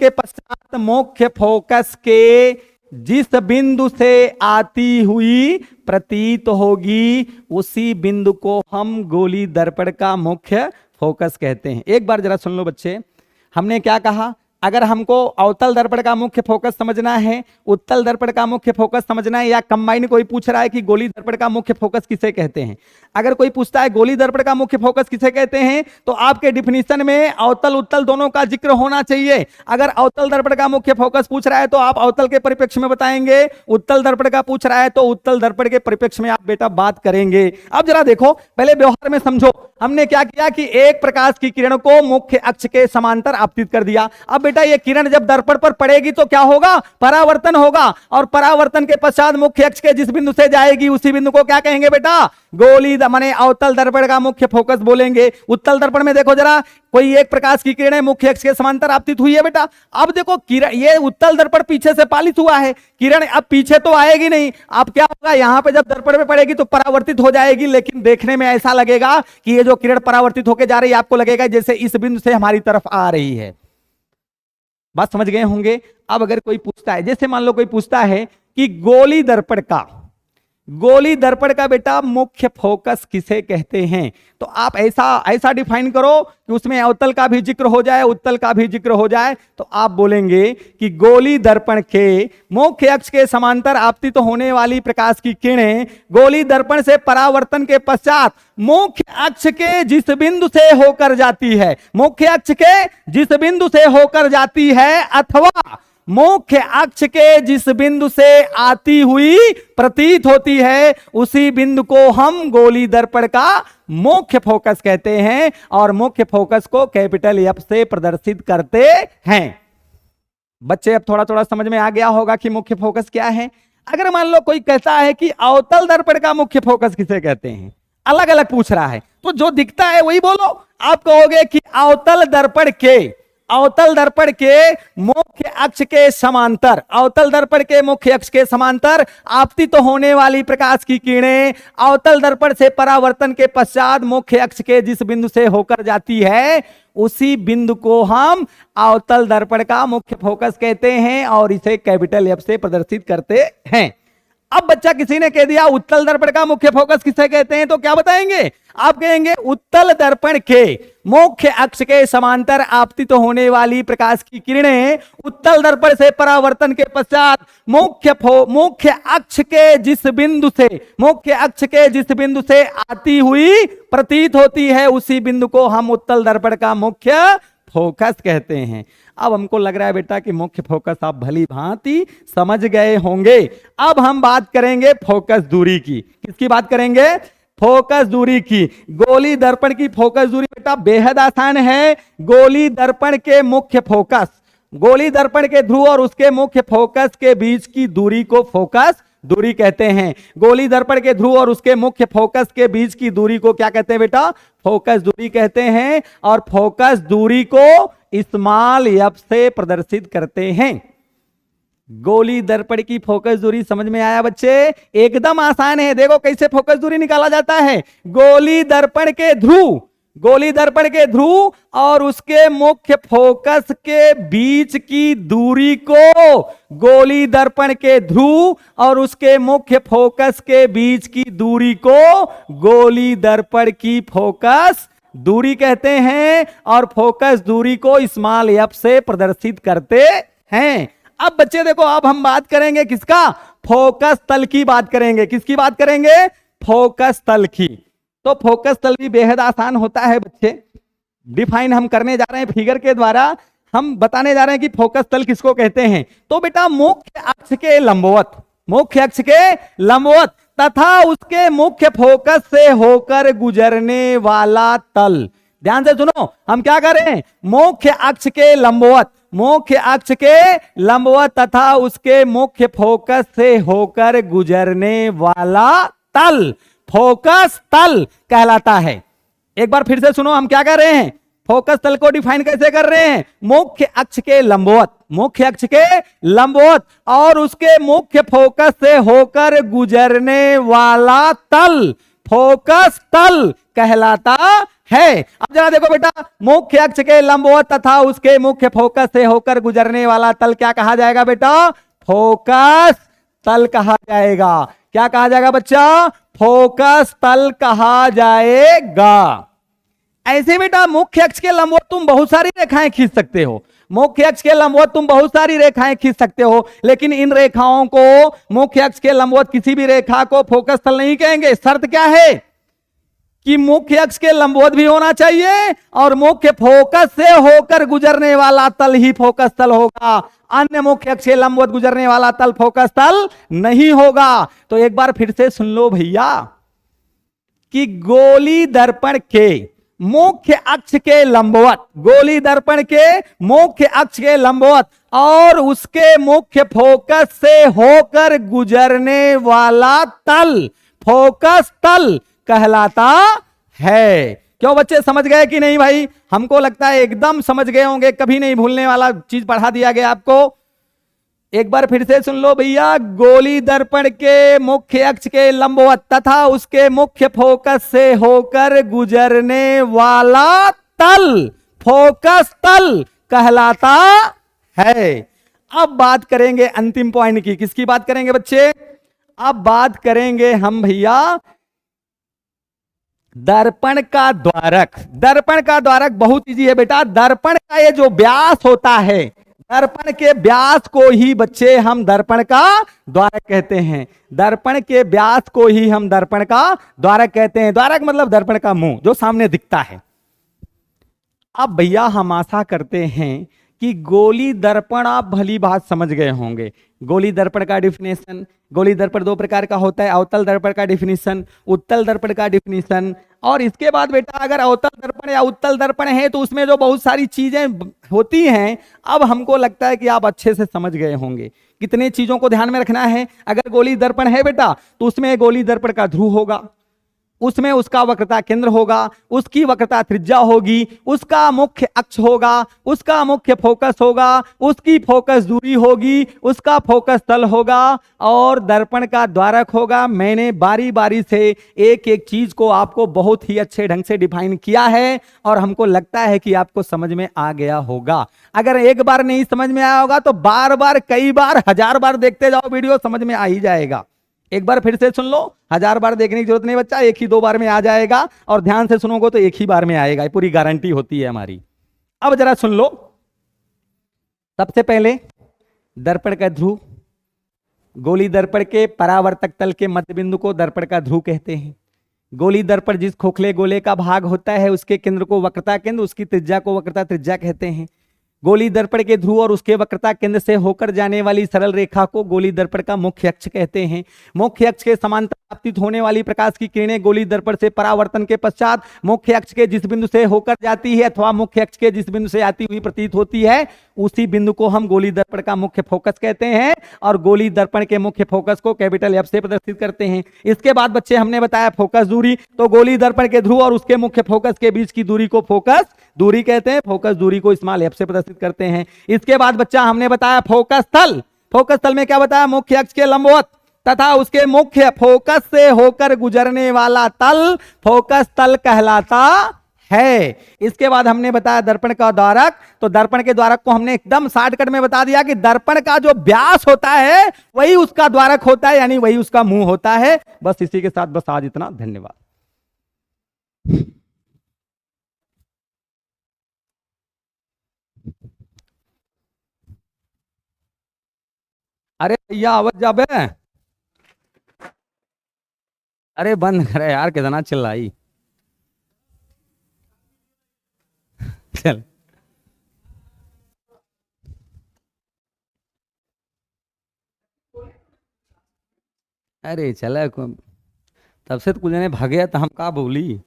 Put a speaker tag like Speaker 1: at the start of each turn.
Speaker 1: के पश्चात मुख्य फोकस के जिस बिंदु से आती हुई प्रतीत होगी उसी बिंदु को हम गोली दर्पण का मुख्य फोकस कहते हैं। एक बार जरा सुन लो बच्चे, हमने क्या कहा? अगर हमको अवतल दर्पण का मुख्य फोकस समझना है, उत्तल दर्पण का मुख्य फोकस समझना है, या कंबाइन कोई पूछ रहा है कि गोली दर्पण का मुख्य फोकस किसे कहते हैं, अगर कोई पूछता है गोली दर्पण का मुख्य फोकस किसे कहते हैं, तो आपके डिफिनीशन में अवतल उत्तल दोनों का जिक्र होना चाहिए। अगर अवतल दर्पण का मुख्य फोकस पूछ रहा है तो आप अवतल के परिप्रेक्ष्य में बताएंगे, उत्तल दर्पण का पूछ रहा है तो उत्तल दर्पण के परिप्रेक्ष्य में आप बेटा बात करेंगे। अब जरा देखो, पहले व्यवहार में समझो, हमने क्या किया कि एक प्रकाश की किरण को मुख्य अक्ष के समांतर आपतित कर दिया। अब बेटा ये किरण जब दर्पण पर पड़ेगी तो क्या होगा? परावर्तन होगा, और परावर्तन के पश्चात मुख्य अक्ष के जिस बिंदु से जाएगी उसी बिंदु को क्या कहेंगे बेटा? गोली माने अवतल दर्पण का मुख्य फोकस बोलेंगे। उत्तल दर्पण में देखो जरा, कोई एक प्रकाश की किरण मुख्य अक्ष के समांतर आपतित हुई है बेटा। अब देखो किरण, ये उत्तल दर्पण पीछे से पालित हुआ है, किरण अब पीछे तो आएगी नहीं। अब क्या होगा? यहां पे जब दर्पण में पड़ेगी तो परावर्तित हो जाएगी, लेकिन देखने में ऐसा लगेगा कि ये जो किरण परावर्तित होकर जा रही है, आपको लगेगा जैसे इस बिंदु से हमारी तरफ आ रही है। बात समझ गए होंगे। अब अगर कोई पूछता है, जैसे मान लो कोई पूछता है कि गोली दर्पण का बेटा मुख्य फोकस किसे कहते हैं, तो आप ऐसा डिफाइन करो कि उसमें अवतल का भी जिक्र हो जाए, उत्तल का भी जिक्र हो जाए। तो आप बोलेंगे कि गोली दर्पण के मुख्य अक्ष के समांतर आपतित होने वाली प्रकाश की किरणें गोली दर्पण से परावर्तन के पश्चात मुख्य अक्ष के जिस बिंदु से होकर जाती है, मुख्य अक्ष के जिस बिंदु से होकर जाती है, अथवा मुख्य अक्ष के जिस बिंदु से आती हुई प्रतीत होती है, उसी बिंदु को हम गोली दर्पण का मुख्य फोकस कहते हैं, और मुख्य फोकस को कैपिटल एफ से प्रदर्शित करते हैं। बच्चे अब थोड़ा थोड़ा समझ में आ गया होगा कि मुख्य फोकस क्या है। अगर मान लो कोई कहता है कि अवतल दर्पण का मुख्य फोकस किसे कहते हैं, अलग अलग पूछ रहा है, तो जो दिखता है वही बोलो। आप कहोगे कि अवतल दर्पण के मुख्य अक्ष के समांतर, अवतल दर्पण के मुख्य अक्ष के समांतर आपतित होने वाली प्रकाश की किरणें अवतल दर्पण से परावर्तन के पश्चात मुख्य अक्ष के जिस बिंदु से होकर जाती है, उसी बिंदु को हम अवतल दर्पण का मुख्य फोकस कहते हैं, और इसे कैपिटल एफ से प्रदर्शित करते हैं। अब बच्चा किसी ने कह दिया उत्तल दर्पण का मुख्य फोकस किसे कहते हैं, तो क्या बताएंगे? आप कहेंगे उत्तल दर्पण के मुख्य अक्ष के समांतर आपतित होने वाली प्रकाश की किरणें उत्तल दर्पण से परावर्तन के पश्चात मुख्य अक्ष के जिस बिंदु से आती हुई प्रतीत होती है, उसी बिंदु को हम उत्तल दर्पण का मुख्य फोकस कहते हैं। अब हमको लग रहा है बेटा कि मुख्य फोकस आप भली भांति समझ गए होंगे। अब हम बात करेंगे फोकस दूरी की। किसकी बात करेंगे? फोकस दूरी की। गोली दर्पण की फोकस दूरी बेटा बेहद आसान है। गोली दर्पण के ध्रुव और उसके मुख्य फोकस के बीच की दूरी को फोकस दूरी कहते हैं। गोली दर्पण के ध्रुव और उसके मुख्य फोकस के बीच की दूरी को क्या कहते हैं बेटा? फोकस दूरी कहते हैं, और फोकस दूरी को स्मॉल एफ से प्रदर्शित करते हैं। गोली दर्पण की फोकस दूरी समझ में आया बच्चे? एकदम आसान है। देखो कैसे फोकस दूरी निकाला जाता है। गोली दर्पण के ध्रुव और उसके मुख्य फोकस के बीच की दूरी को गोली दर्पण के ध्रुव और उसके मुख्य फोकस के बीच की दूरी को गोली दर्पण की फोकस दूरी कहते हैं, और फोकस दूरी को स्मॉल एफ से प्रदर्शित करते हैं। अब बच्चे देखो, अब हम बात करेंगे किसका? फोकस तल की बात करेंगे। किसकी बात करेंगे? फोकस तल की। तो फोकस तल भी बेहद आसान होता है बच्चे। डिफाइन हम करने जा रहे हैं फिगर के द्वारा, हम बताने जा रहे हैं कि फोकस तल किसको कहते हैं। तो बेटा मुख्य अक्ष के लंबवत तथा उसके मुख्य फोकस से होकर गुजरने वाला तल। ध्यान से सुनो, हम क्या कर रहे हैं? मुख्य अक्ष के लंबवत तथा उसके मुख्य फोकस से होकर गुजरने वाला तल फोकस तल कहलाता है। एक बार फिर से सुनो, हम क्या कर रहे हैं? फोकस तल को डिफाइन कैसे कर रहे हैं? मुख्य अक्ष के लंबवत और उसके मुख्य फोकस से होकर गुजरने वाला तल फोकस तल कहलाता है। अब जरा देखो बेटा, मुख्य अक्ष के लंबवत तथा उसके मुख्य फोकस से होकर गुजरने वाला तल क्या कहा जाएगा बेटा? फोकस तल कहा जाएगा। क्या कहा जाएगा बच्चा? फोकस तल कहा जाएगा। ऐसे बेटा मुख्य अक्ष के लंबवत तुम बहुत सारी रेखाएं खींच सकते हो, मुख्य अक्ष के लंबवत तुम बहुत सारी रेखाएं खींच सकते हो, लेकिन इन रेखाओं को, मुख्य अक्ष के लंबवत किसी भी रेखा को फोकस तल नहीं कहेंगे। शर्त क्या है कि मुख्य अक्ष के लंबवत भी होना चाहिए और मुख्य फोकस से होकर गुजरने वाला तल ही फोकस तल होगा। अन्य मुख्य अक्ष के लंबवत गुजरने वाला तल फोकस तल नहीं होगा। तो एक बार फिर से सुन लो भैया कि गोली दर्पण के मुख्य अक्ष के लंबवत, गोली दर्पण के मुख्य अक्ष के लंबवत और उसके मुख्य फोकस से होकर गुजरने वाला तल फोकस तल कहलाता है। क्यों बच्चे, समझ गए कि नहीं भाई? हमको लगता है एकदम समझ गए होंगे, कभी नहीं भूलने वाला चीज पढ़ा दिया गया आपको। एक बार फिर से सुन लो भैया, गोली दर्पण के मुख्य अक्ष के लंबवत तथा उसके मुख्य फोकस से होकर गुजरने वाला तल फोकस तल कहलाता है। अब बात करेंगे अंतिम पॉइंट की। किसकी बात करेंगे बच्चे? अब बात करेंगे हम भैया दर्पण का द्वारक। दर्पण का द्वारक बहुत इजी है बेटा। दर्पण का ये जो व्यास होता है, दर्पण के व्यास को ही बच्चे हम दर्पण का द्वारक कहते हैं। दर्पण के व्यास को ही हम दर्पण का द्वारक कहते हैं। द्वारक मतलब दर्पण का मुंह जो सामने दिखता है। अब भैया हम आशा करते हैं कि गोली दर्पण आप भली बात समझ गए होंगे। गोली दर्पण का डिफिनेशन, गोली दर्पण दो प्रकार का होता है, अवतल दर्पण का डिफिनेशन, उत्तल दर्पण का डिफिनेशन। और इसके बाद बेटा अगर अवतल दर्पण या उत्तल दर्पण है तो उसमें जो बहुत सारी चीजें होती हैं, अब हमको लगता है कि आप अच्छे से समझ गए होंगे। कितने चीजों को ध्यान में रखना है। अगर गोली दर्पण है बेटा तो उसमें गोली दर्पण का ध्रुव होगा, उसमें उसका वक्रता केंद्र होगा, उसकी वक्रता त्रिज्या होगी, उसका मुख्य अक्ष होगा, उसका मुख्य फोकस होगा, उसकी फोकस दूरी होगी, उसका फोकस तल होगा और दर्पण का द्वारक होगा। मैंने बारी बारी से एक एक चीज को आपको बहुत ही अच्छे ढंग से डिफाइन किया है और हमको लगता है कि आपको समझ में आ गया होगा। अगर एक बार नहीं समझ में आया होगा तो बार बार, कई बार, 1000 बार देखते जाओ, वीडियो समझ में आ ही जाएगा। एक बार फिर से सुन लो, 1000 बार देखने की जरूरत नहीं बच्चा, एक ही 2 बार में आ जाएगा और ध्यान से सुनोगे तो एक ही बार में आएगा, पूरी गारंटी होती है हमारी। अब जरा सुन लो, सबसे पहले दर्पण का ध्रुव। गोली दर्पण के परावर्तक तल के मध्य बिंदु को दर्पण का ध्रुव कहते हैं। गोली दर्पण जिस खोखले गोले का भाग होता है उसके केंद्र को वक्रता केंद्र, उसकी त्रिज्या को वक्रता त्रिज्या कहते हैं। गोली दर्पण के ध्रुव और उसके वक्रता केंद्र से होकर जाने वाली सरल रेखा को गोली दर्पण का मुख्य अक्ष कहते हैं। मुख्य अक्ष के समांतर आपतित होने वाली प्रकाश की किरणें गोली दर्पण से परावर्तन के पश्चात मुख्य अक्ष के जिस बिंदु से होकर जाती है अथवा मुख्य अक्ष के जिस बिंदु से आती हुई प्रतीत होती है उसी बिंदु को हम गोली दर्पण का मुख्य फोकस कहते हैं और गोली दर्पण के मुख्य फोकस को कैपिटल एफ से प्रदर्शित करते हैं। इसके बाद बच्चे हमने बताया फोकस दूरी, तो गोली दर्पण के ध्रुव और उसके मुख्य फोकस के बीच की दूरी को फोकस दूरी कहते हैं। फोकस दूरी को स्मॉल एफ से प्रदर्शित करते हैं। इसके बाद बच्चा हमने बताया फोकस तल। फोकस तल में क्या बताया? मुख्य अक्ष के लंबवत तथा उसके मुख्य फोकस से होकर गुजरने वाला तल फोकस तल कहलाता है। इसके बाद हमने बताया दर्पण का द्वारक। तो दर्पण के द्वारक को हमने एकदम शॉर्टकट में बता दिया कि दर्पण का जो व्यास होता है वही उसका द्वारक होता है, यानी वही उसका मुंह होता है। बस इसी के साथ बस आज इतना, धन्यवाद। अरे भैया आवाज जाबे, अरे बंद करे यार, कितना चिल्लाई। चल अरे चल, तब से तो कुछ ने भागे तो हम का बोली।